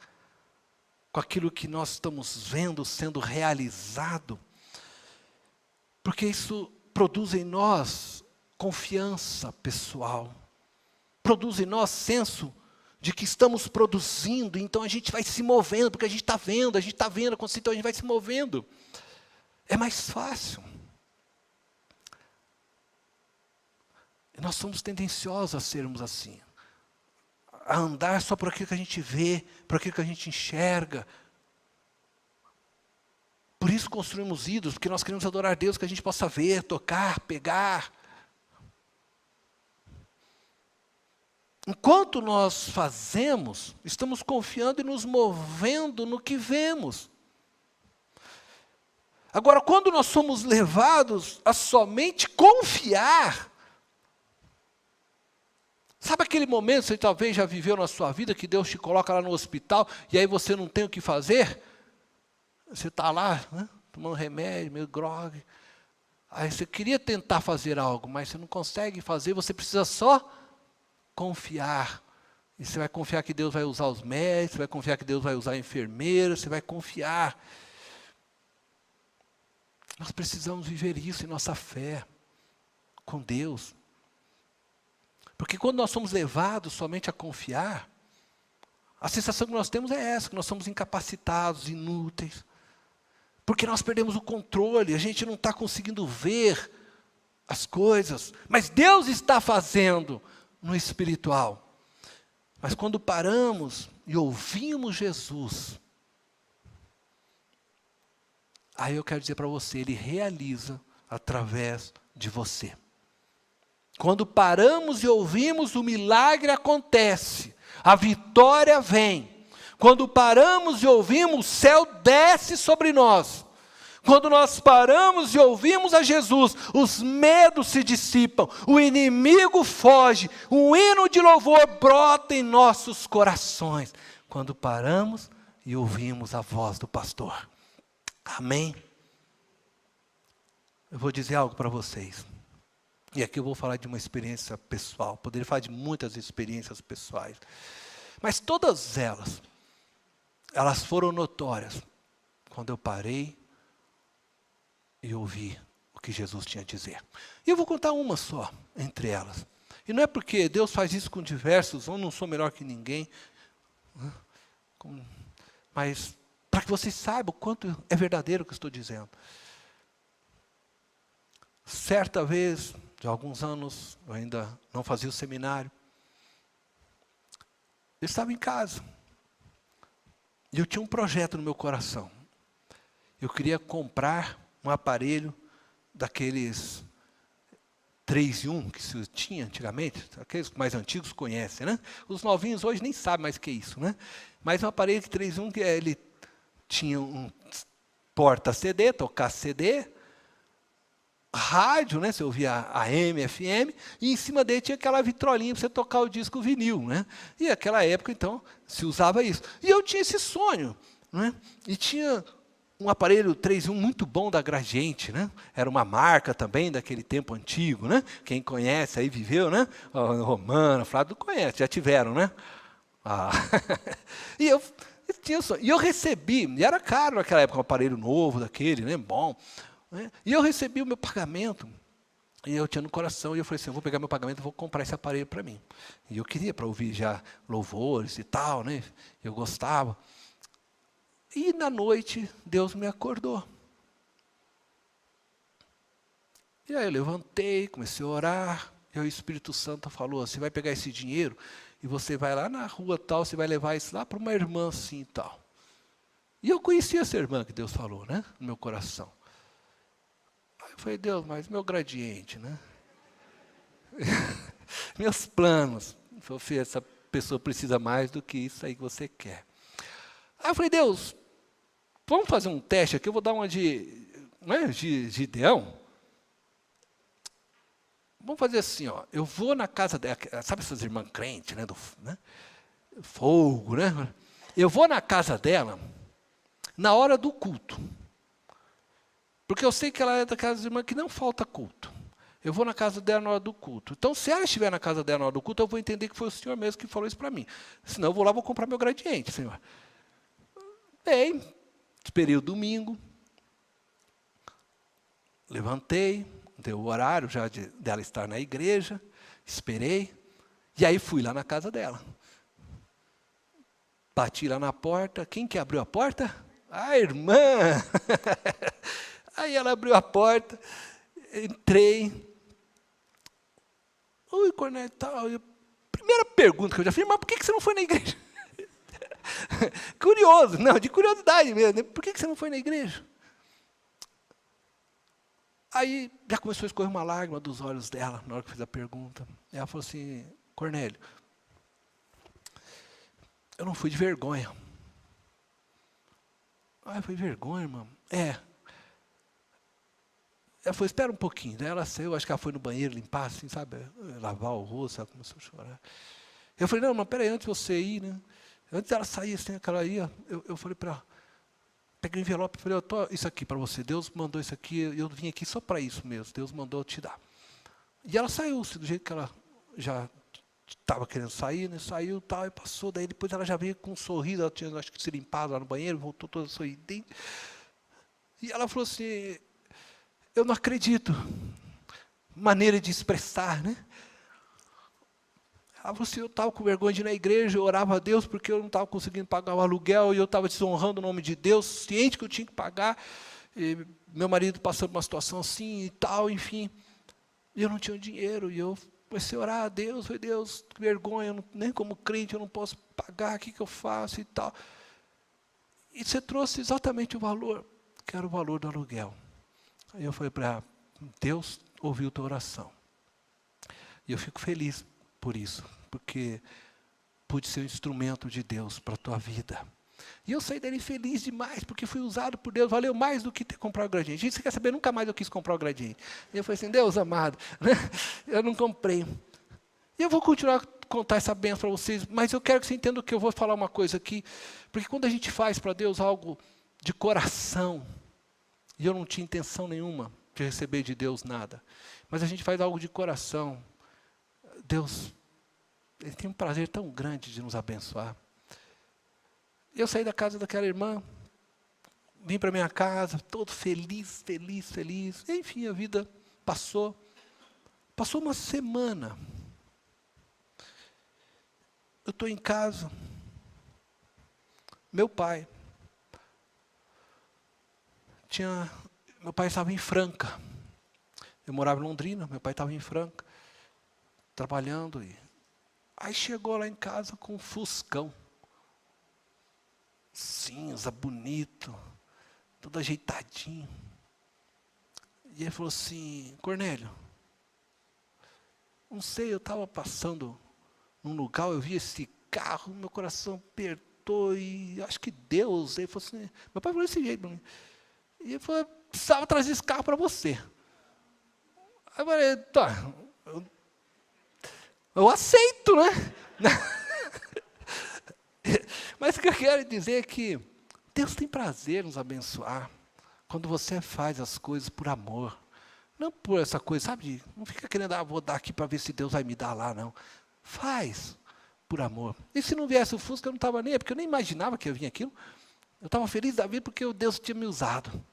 com aquilo que nós estamos vendo sendo realizado, porque isso produz em nós confiança pessoal, produz em nós senso de que estamos produzindo, então a gente vai se movendo, porque a gente está vendo, então a gente vai se movendo. É mais fácil. E nós somos tendenciosos a sermos assim, a andar só por aquilo que a gente vê, por aquilo que a gente enxerga. Por isso construímos ídolos, porque nós queremos adorar Deus que a gente possa ver, tocar, pegar. Enquanto nós fazemos, estamos confiando e nos movendo no que vemos. Agora, quando nós somos levados a somente confiar, sabe aquele momento que você talvez já viveu na sua vida, que Deus te coloca lá no hospital, e aí você não tem o que fazer? Você está lá, né, tomando remédio, meio grogue. Aí você queria tentar fazer algo, mas você não consegue fazer, você precisa só confiar. E você vai confiar que Deus vai usar os médicos, você vai confiar que Deus vai usar a enfermeira, você vai confiar. Nós precisamos viver isso em nossa fé, com Deus. Porque quando nós somos levados somente a confiar, a sensação que nós temos é essa, que nós somos incapacitados, inúteis. Porque nós perdemos o controle, a gente não está conseguindo ver as coisas. Mas Deus está fazendo no espiritual. Mas quando paramos e ouvimos Jesus, aí eu quero dizer para você, Ele realiza através de você. Quando paramos e ouvimos, o milagre acontece, a vitória vem. Quando paramos e ouvimos, o céu desce sobre nós. Quando nós paramos e ouvimos a Jesus, os medos se dissipam, o inimigo foge, um hino de louvor brota em nossos corações. Quando paramos e ouvimos a voz do pastor. Amém? Eu vou dizer algo para vocês. E aqui eu vou falar de uma experiência pessoal. Poderia falar de muitas experiências pessoais. Mas todas elas foram notórias quando eu parei e ouvi o que que Jesus tinha a dizer. E eu vou contar uma só entre elas. E não é porque Deus faz isso com diversos, eu não sou melhor que ninguém, mas para que vocês saibam o quanto é verdadeiro o que eu estou dizendo. Certa vez, de alguns anos, eu ainda não fazia o seminário, eu estava em casa, e eu tinha um projeto no meu coração. Eu queria comprar um aparelho daqueles 3 em 1 que se tinha antigamente, aqueles mais antigos conhecem, né? Os novinhos hoje nem sabem mais o que é isso, né? Mas um aparelho de 3 em 1 que ele tinha um porta-CD, tocar CD, rádio, né? Você ouvia AM, FM, e em cima dele tinha aquela vitrolinha para você tocar o disco vinil, né? E naquela época, então, se usava isso. E eu tinha esse sonho, né? E tinha um aparelho 3 em 1 muito bom da Gradiente, né? Era uma marca também daquele tempo antigo, né? Quem conhece aí viveu, né? Romana, Flávio, conhece, já tiveram, né? Ah. E eu recebi, e era caro naquela época, um aparelho novo daquele, né? Bom. Né? E eu recebi o meu pagamento, e eu tinha no coração, e eu falei assim, eu vou pegar meu pagamento e vou comprar esse aparelho para mim. E eu queria para ouvir já louvores e tal, né? Eu gostava. E na noite, Deus me acordou. E aí eu levantei, comecei a orar, e o Espírito Santo falou, você vai pegar esse dinheiro, e você vai lá na rua tal, você vai levar isso lá para uma irmã assim e tal. E eu conhecia essa irmã que Deus falou, né? No meu coração. Aí eu falei, Deus, mas meu gradiente, né? Meus planos. Eu falei, filho, essa pessoa precisa mais do que isso aí que você quer. Aí eu falei, Deus, vamos fazer um teste aqui, eu vou dar uma de Gideão. Vamos fazer assim, ó, eu vou na casa dela, sabe essas irmãs crentes, né, fogo, né? Eu vou na casa dela na hora do culto. Porque eu sei que ela é daquelas irmãs que não falta culto. Eu vou na casa dela na hora do culto. Então, se ela estiver na casa dela na hora do culto, eu vou entender que foi o Senhor mesmo que falou isso para mim. Senão, eu vou lá e vou comprar meu gradiente, Senhor. Bem, esperei o domingo. Levantei, deu o horário já dela estar na igreja. Esperei. E aí, fui lá na casa dela. Bati lá na porta. Quem que abriu a porta? A irmã. Aí ela abriu a porta, entrei. Oi, Cornélio, tal. Primeira pergunta que eu já fiz, mas por que você não foi na igreja? Curioso, não, de curiosidade mesmo. Né? Por que você não foi na igreja? Aí já começou a escorrer uma lágrima dos olhos dela, na hora que eu fiz a pergunta. E ela falou assim, Cornélio, eu não fui de vergonha. Ah, foi vergonha, irmão? É. Ela falou, espera um pouquinho. Daí ela saiu, acho que ela foi no banheiro limpar, assim, sabe? Lavar o rosto, ela começou a chorar. Eu falei, não, mas peraí, antes de você ir, né? Antes dela sair, assim, que ela ia, eu falei para ela, peguei o envelope e falei, isso aqui para você, Deus mandou isso aqui, eu vim aqui só para isso mesmo, Deus mandou te dar. E ela saiu, do jeito que ela já estava querendo sair, né? Saiu tal, e passou, daí depois ela já veio com um sorriso, ela tinha, acho que, se limpado lá no banheiro, voltou toda sorridente. E ela falou assim, eu não acredito. Maneira de expressar, né? Ela falou assim, eu estava com vergonha de ir na igreja, eu orava a Deus porque eu não estava conseguindo pagar o aluguel, e eu estava desonrando o nome de Deus, ciente que eu tinha que pagar, e meu marido passando uma situação assim e tal, enfim. E eu não tinha dinheiro, e eu comecei a orar a Deus, falei, Deus, que vergonha, nem como crente eu não posso pagar, o que eu faço e tal. E você trouxe exatamente o valor, que era o valor do aluguel. Aí eu falei para ela, Deus ouviu tua oração. E eu fico feliz por isso, porque pude ser um instrumento de Deus para a tua vida. E eu saí dali feliz demais, porque fui usado por Deus, valeu mais do que ter comprado o gradiente. Gente, você quer saber, nunca mais eu quis comprar o gradiente. E eu falei assim, Deus amado, né? Eu não comprei. E eu vou continuar a contar essa bênção para vocês, mas eu quero que você entenda que eu vou falar uma coisa aqui, porque quando a gente faz para Deus algo de coração, e eu não tinha intenção nenhuma de receber de Deus nada, mas a gente faz algo de coração, Deus, Ele tem um prazer tão grande de nos abençoar. Eu saí da casa daquela irmã, vim para minha casa, todo feliz. Enfim, a vida passou. Passou uma semana. Eu estou em casa. Meu pai estava em Franca. Eu morava em Londrina, meu pai estava em Franca, trabalhando. Aí chegou lá em casa com um Fuscão. Cinza, bonito, todo ajeitadinho. E ele falou assim: Cornélio, não sei, eu estava passando num lugar, eu vi esse carro, meu coração apertou e acho que Deus. Ele falou assim, meu pai falou desse jeito para mim. E ele falou: precisava trazer esse carro para você. Aí eu falei: tá, eu aceito, né? Mas o que eu quero dizer é que Deus tem prazer em nos abençoar quando você faz as coisas por amor. Não por essa coisa, sabe? Não fica querendo, vou dar aqui para ver se Deus vai me dar lá, não. Faz por amor. E se não viesse o Fusca, eu não estava nem aí, porque eu nem imaginava que ia vir aquilo. Eu estava feliz da vida porque Deus tinha me usado.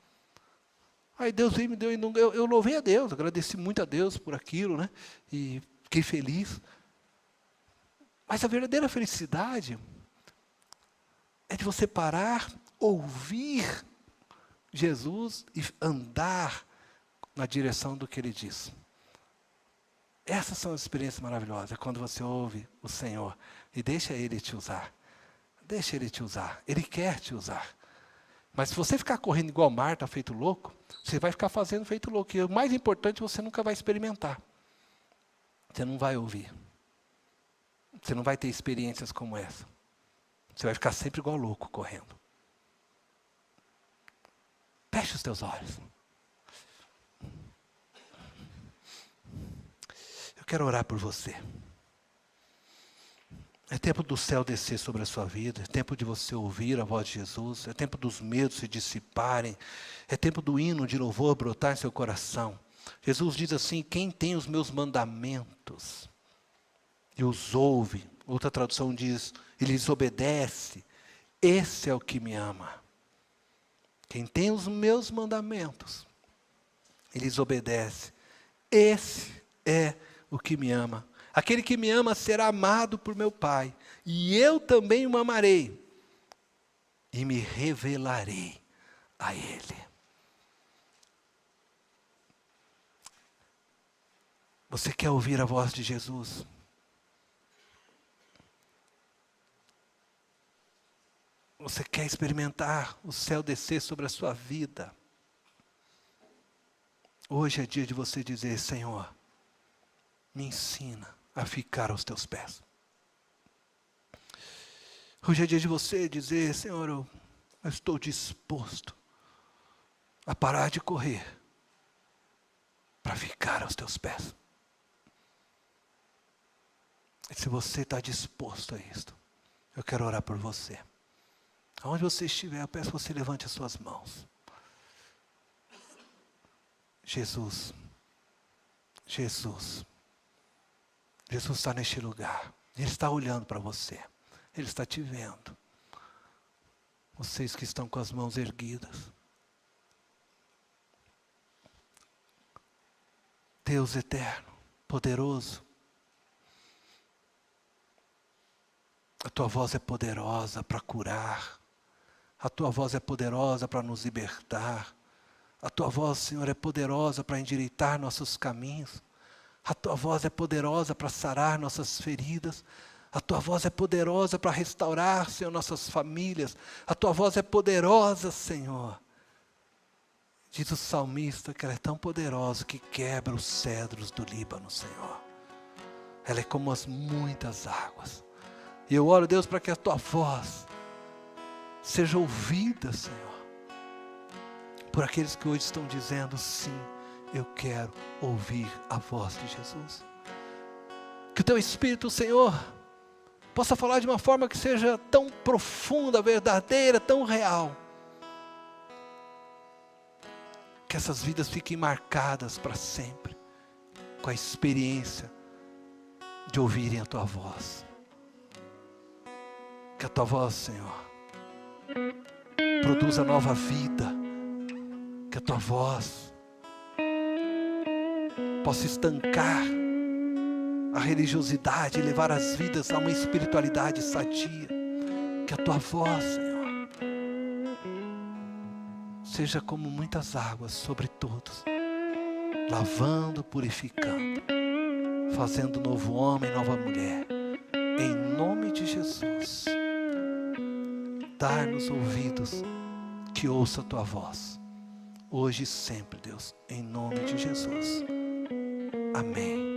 Aí Deus veio e me deu, eu louvei a Deus, agradeci muito a Deus por aquilo, né? E fiquei feliz. Mas a verdadeira felicidade é de você parar, ouvir Jesus e andar na direção do que Ele diz. Essas são as experiências maravilhosas, é quando você ouve o Senhor e deixa Ele te usar. Deixa Ele te usar, Ele quer te usar. Mas se você ficar correndo igual Marta, feito louco, você vai ficar fazendo feito louco. E o mais importante, você nunca vai experimentar. Você não vai ouvir. Você não vai ter experiências como essa. Você vai ficar sempre igual louco, correndo. Feche os teus olhos. Eu quero orar por você. É tempo do céu descer sobre a sua vida, é tempo de você ouvir a voz de Jesus, é tempo dos medos se dissiparem, é tempo do hino de louvor brotar em seu coração. Jesus diz assim: quem tem os meus mandamentos e os ouve, outra tradução diz, e lhes obedece, esse é o que me ama. Quem tem os meus mandamentos e lhes obedece, esse é o que me ama. Aquele que me ama será amado por meu Pai, e eu também o amarei, e me revelarei a Ele. Você quer ouvir a voz de Jesus? Você quer experimentar o céu descer sobre a sua vida? Hoje é dia de você dizer: Senhor, me ensina a ficar aos teus pés. Hoje é dia de você dizer: Senhor, eu estou disposto a parar de correr para ficar aos teus pés. E se você está disposto a isto, eu quero orar por você. Aonde você estiver, eu peço que você levante as suas mãos. Jesus, Jesus está neste lugar. Ele está olhando para você. Ele está te vendo. Vocês que estão com as mãos erguidas. Deus eterno, poderoso. A tua voz é poderosa para curar. A tua voz é poderosa para nos libertar. A tua voz, Senhor, é poderosa para endireitar nossos caminhos. A tua voz é poderosa para sarar nossas feridas. A tua voz é poderosa para restaurar, Senhor, nossas famílias. A tua voz é poderosa, Senhor. Diz o salmista que ela é tão poderosa que quebra os cedros do Líbano, Senhor. Ela é como as muitas águas. E eu oro, Deus, para que a tua voz seja ouvida, Senhor, por aqueles que hoje estão dizendo: sim, eu quero ouvir a voz de Jesus. Que o teu Espírito, Senhor, possa falar de uma forma que seja tão profunda, verdadeira, tão real, que essas vidas fiquem marcadas para sempre com a experiência de ouvirem a tua voz. Que a tua voz, Senhor, produza nova vida, que a tua voz possa estancar a religiosidade e levar as vidas a uma espiritualidade sadia. Que a tua voz, Senhor, seja como muitas águas sobre todos, lavando, purificando, fazendo novo homem, nova mulher. Em nome de Jesus, dá-nos ouvidos que ouça a tua voz, hoje e sempre, Deus, em nome de Jesus. Amém.